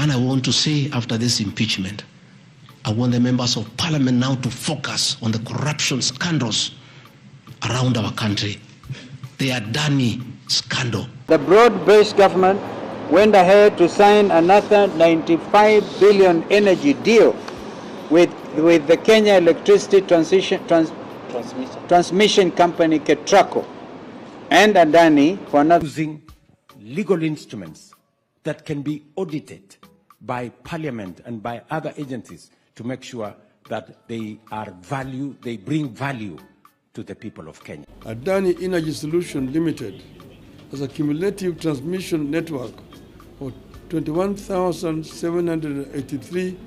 And I want to say, after this impeachment, I want the members of parliament now to focus on the corruption scandals around our country. The Adani scandal. The broad-based government went ahead to sign another 95 billion energy deal with the Kenya Electricity Transmission Company, KENTRACO, and Adani for another. Using legal instruments that can be audited by Parliament and by other agencies to make sure that they bring value to the people of Kenya. Adani Energy Solution Limited has a cumulative transmission network of 21,783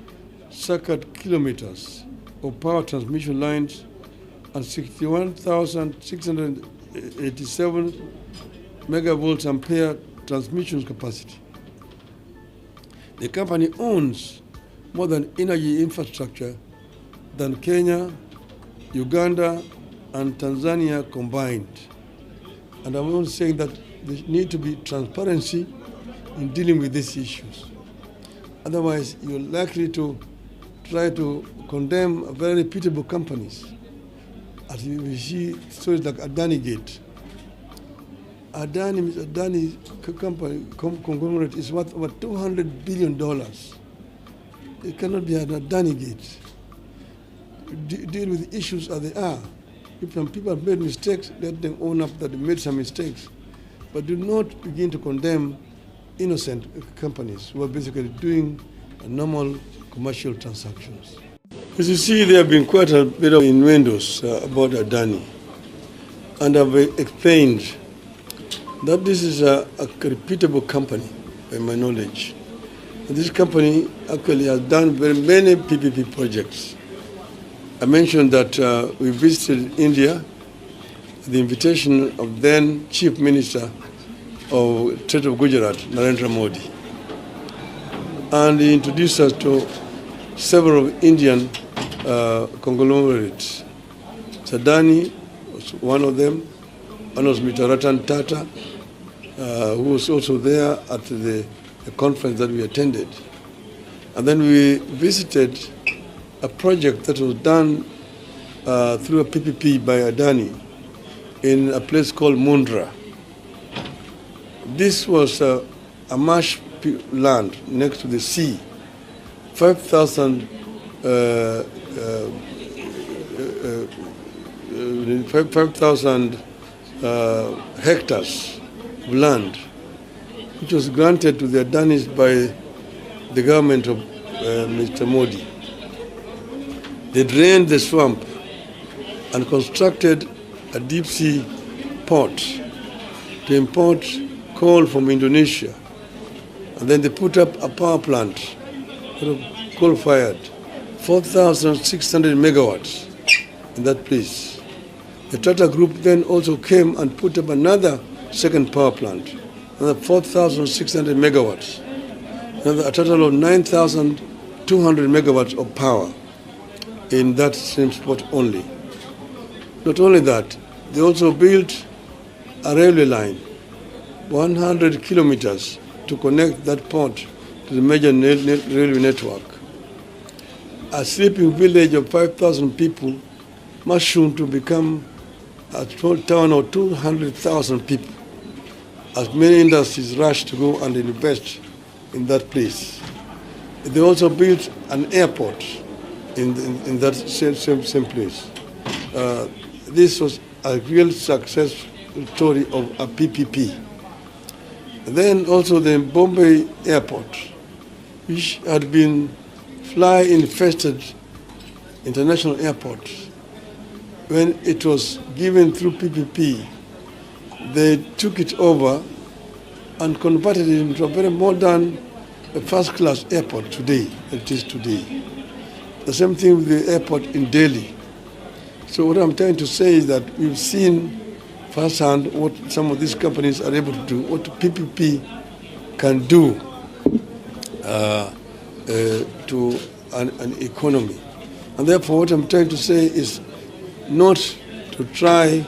circuit kilometers of power transmission lines and 61,687 megavolts ampere transmission capacity. The company owns more than energy infrastructure than Kenya, Uganda, and Tanzania combined. And I'm also saying that there need to be transparency in dealing with these issues. Otherwise, you're likely to try to condemn very reputable companies. As we see stories like Adani Gate. Adani company conglomerate is worth over $200 billion. It cannot be an Adani Gate. Deal with issues as they are. If some people have made mistakes, let them own up that they made some mistakes. But do not begin to condemn innocent companies who are basically doing normal commercial transactions. As you see, there have been quite a bit of innuendos about Adani. And I've explained that this is a reputable company, by my knowledge. And this company actually has done very many PPP projects. I mentioned that we visited India at the invitation of then Chief Minister of State of Gujarat, Narendra Modi. And he introduced us to several Indian conglomerates. Adani was one of them. One was Mr. Ratan Tata, who was also there at the conference that we attended. And then we visited a project that was done through a PPP by Adani in a place called Mundra. This was a marsh land next to the sea, 5,000 hectares of land, which was granted to the Adanis by the government of Mr. Modi. They drained the swamp and constructed a deep sea port to import coal from Indonesia. And then they put up a power plant, coal-fired, 4,600 megawatts in that place. The Tata Group then also came and put up another second power plant, another 4,600 megawatts, a total of 9,200 megawatts of power in that same spot only. Not only that, they also built a railway line, 100 kilometers, to connect that port to the major railway network. A sleeping village of 5,000 people mushroomed to become a town of 200,000 people, as many industries rushed to go and invest in that place. They also built an airport in that same place. This was a real success story of a PPP. Then also the Bombay airport, which had been fly-infested international airport. When it was given through PPP, they took it over and converted it into a very modern, first-class airport today, it is today. The same thing with the airport in Delhi. So what I'm trying to say is that we've seen firsthand what some of these companies are able to do, what PPP can do to an economy. And therefore what I'm trying to say is not to try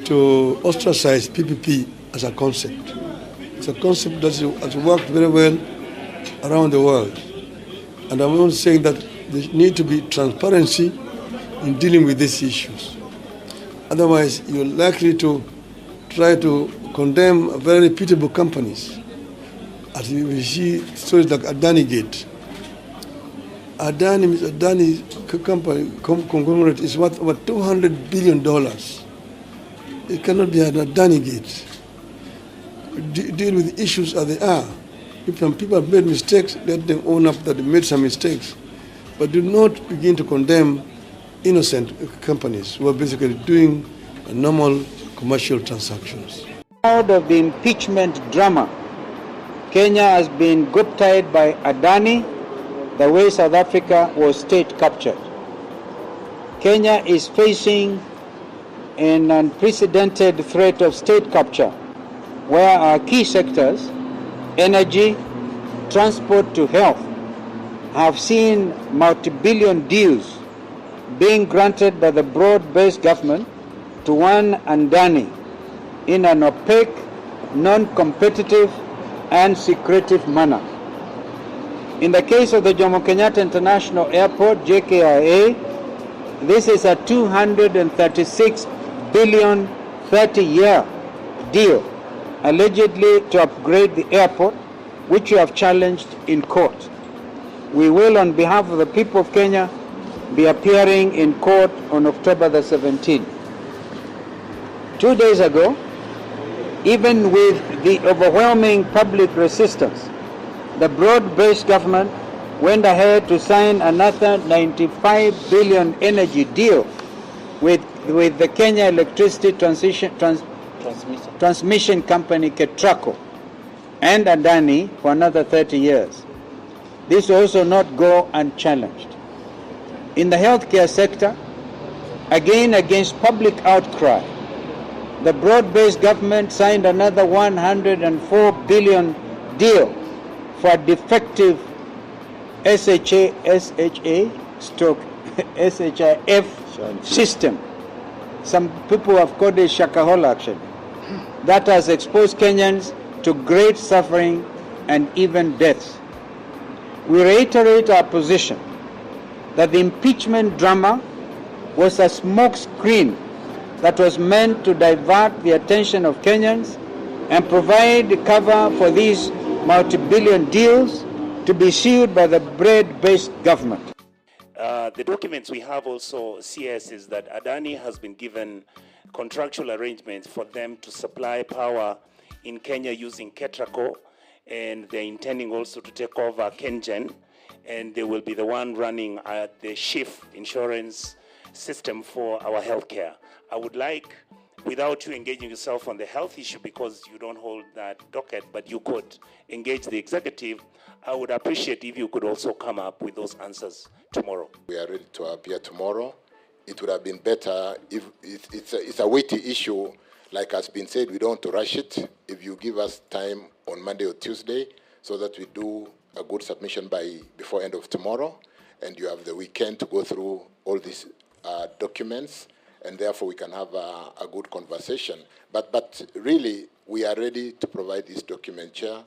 to ostracize PPP as a concept. It's a concept that has worked very well around the world. And I'm also saying that there needs to be transparency in dealing with these issues. Otherwise, you're likely to try to condemn very reputable companies. As we see stories like Adani Gate. Adani company conglomerate is worth over $200 billion. It cannot be an Adani Gate. Deal with issues as they are. If some people have made mistakes, let them own up that they made some mistakes. But do not begin to condemn innocent companies who are basically doing normal commercial transactions. Out of the impeachment drama, Kenya has been good-tied by Adani the way South Africa was state captured. Kenya is facing an unprecedented threat of state capture, where our key sectors, energy, transport to health, have seen multi-billion deals being granted by the broad-based government to one Adani in an opaque, non-competitive and secretive manner. In the case of the Jomo Kenyatta International Airport, JKIA, this is a $236 billion 30-year deal, allegedly to upgrade the airport, which we have challenged in court. We will, on behalf of the people of Kenya, be appearing in court on October the 17th. 2 days ago, even with the overwhelming public resistance, the broad-based government went ahead to sign another $95 billion energy deal with the Kenya Electricity Transmission Company, KENTRACO, and Adani for another 30 years. This will also not go unchallenged. In the healthcare sector, again against public outcry, the broad-based government signed another $104 billion deal for a defective SHIF system. Some people have called it Shakahola actually. That has exposed Kenyans to great suffering and even deaths. We reiterate our position that the impeachment drama was a smoke screen that was meant to divert the attention of Kenyans and provide cover for these multi-billion deals to be sealed by the broad-based government. The documents we have also, CS, is that Adani has been given contractual arrangements for them to supply power in Kenya using KENTRACO, and they're intending also to take over KenGen, and they will be the one running the SHIF insurance system for our healthcare. I would like, without you engaging yourself on the health issue because you don't hold that docket, but you could engage the executive, I would appreciate if you could also come up with those answers tomorrow. We are ready to appear tomorrow. It would have been better if it's a weighty issue. Like has been said, we don't want to rush it. If you give us time on Monday or Tuesday so that we do a good submission before end of tomorrow, and you have the weekend to go through all these documents, and therefore we can have a good conversation. But really, we are ready to provide this document, Chair.